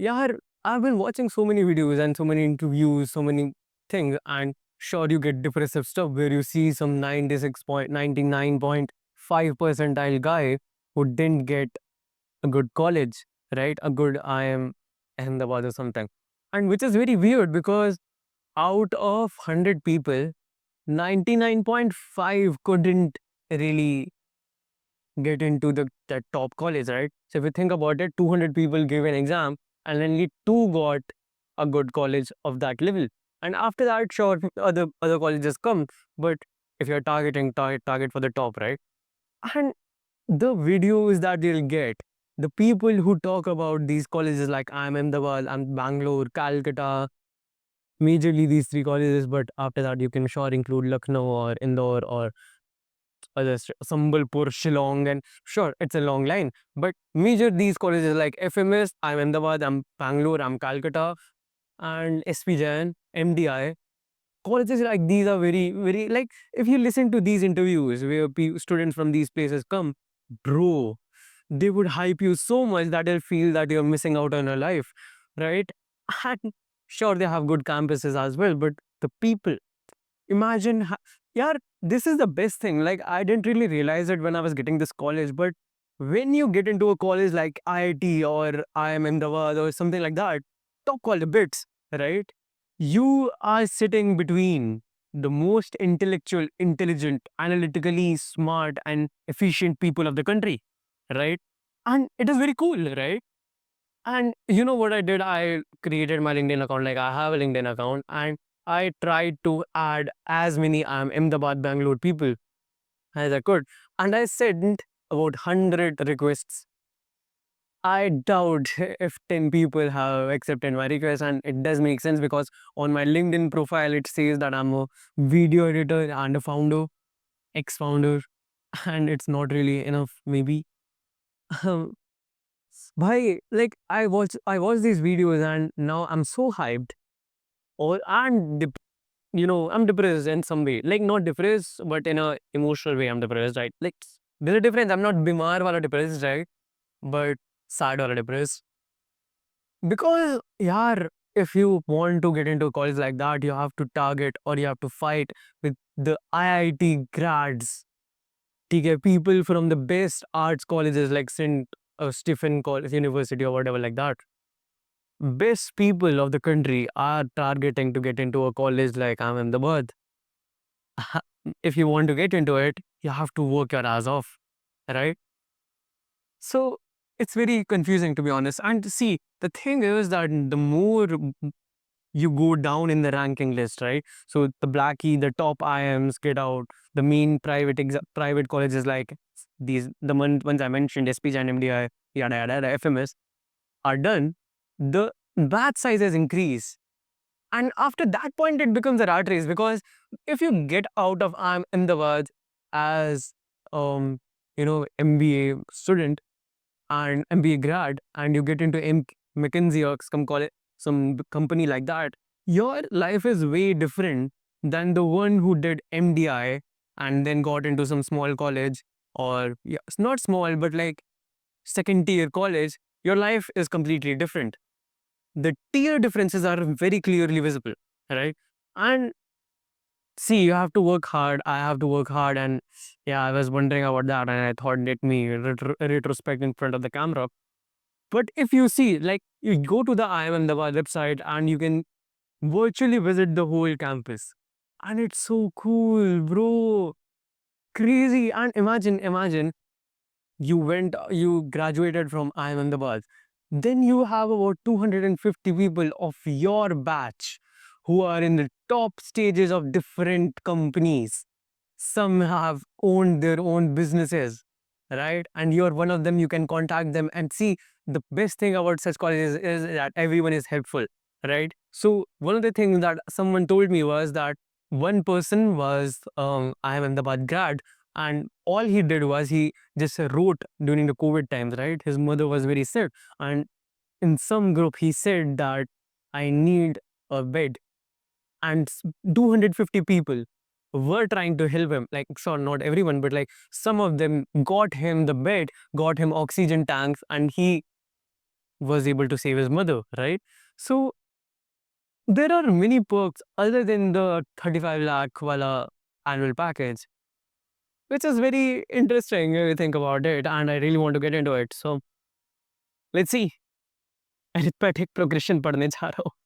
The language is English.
Yeah, I've been watching so many videos and so many interviews, so many things, and sure, you get depressive stuff where you see some 96.99.5 percentile guy who didn't get a good college, right? A good IM Ahmedabad or something. And which is very weird because out of 100 people, 99.5 couldn't really get into that top college, right? So if you think about it, 200 people gave an exam and only two got a good college of that level. And after that, sure, other colleges come, but if you're target for the top, right? And the videos that you'll get, the people who talk about these colleges like I'm Ahmedabad, I'm Bangalore, Calcutta, majorly these three colleges, but after that you can sure include Lucknow or Indore or others, Sambalpur, Shillong, and sure, it's a long line. But major these colleges like FMS, I'm Ahmedabad, I'm Bangalore, I'm Calcutta, and SP Jain, MDI. Colleges like these are very, very like if you listen to these interviews where students from these places come, bro, they would hype you so much that you'll feel that you're missing out on your life, right? And sure, they have good campuses as well, but the people, imagine, yeah, this is the best thing. Like, I didn't really realize it when I was getting this college, but when you get into a college like IIT or IIM Ahmedabad or something like that, top college bits, right? You are sitting between the most intellectual, intelligent, analytically smart, and efficient people of the country, right? And it is very cool, right? And you know what I did? I created my LinkedIn account. Like I have a LinkedIn account, and I tried to add as many Ahmedabad, Bangalore people as I could. And I sent about 100 requests. I doubt if 10 people have accepted my request, and it does make sense because on my LinkedIn profile it says that I'm a video editor and a founder, ex-founder, and it's not really enough, maybe. Bhai, like I watch these videos and now I'm so hyped. Or I'm depressed in some way. Like not depressed, but in a emotional way, I'm depressed, right? Like there's a difference. I'm not bimar wala depressed, right? But sad wala depressed. Because yaar, if you want to get into a college like that, you have to target or you have to fight with the IIT grads. Okay, people from the best arts colleges like St. Stephen College University or whatever like that. Best people of the country are targeting to get into a college like Ahmedabad. If you want to get into it, you have to work your ass off, right? So it's very confusing to be honest. And see, the thing is that the more you go down in the ranking list, right? So the Blackie, the top IMs get out, the main private colleges like ones I mentioned, SPJ and MDI, yada yada, yada, FMS are done. The batch sizes increase. And after that point, it becomes a rat race because if you get out of Ahmedabad as MBA student and MBA grad, and you get into McKinsey or some company like that, your life is way different than the one who did MDI and then got into some small college, or yeah, it's not small, but like second tier college. Your life is completely different. The tier differences are very clearly visible, right? And see, you have to work hard. I have to work hard. And yeah, I was wondering about that. And I thought, let me retrospect in front of the camera. But if you see, like, you go to the IIM Ahmedabad website and you can virtually visit the whole campus. And it's so cool, bro. Crazy. And imagine you graduated from IIM Ahmedabad. Then you have about 250 people of your batch who are in the top stages of different companies. Some have owned their own businesses, right? And you're one of them. You can contact them and see, the best thing about such colleges is that everyone is helpful, right? So one of the things that someone told me was that one person was I am Ahmedabad grad, and all he did was he just wrote during the COVID times, right? His mother was very sick, and in some group he said that I need a bed, and 250 people were trying to help him. Like, so not everyone, but like some of them got him the bed, got him oxygen tanks, and he was able to save his mother, right? So there are many perks other than the 35 lakh wala annual package, which is very interesting if you think about it, and I really want to get into it. So let's see. Arithmetic progression पढ़ने जा रहा हूँ.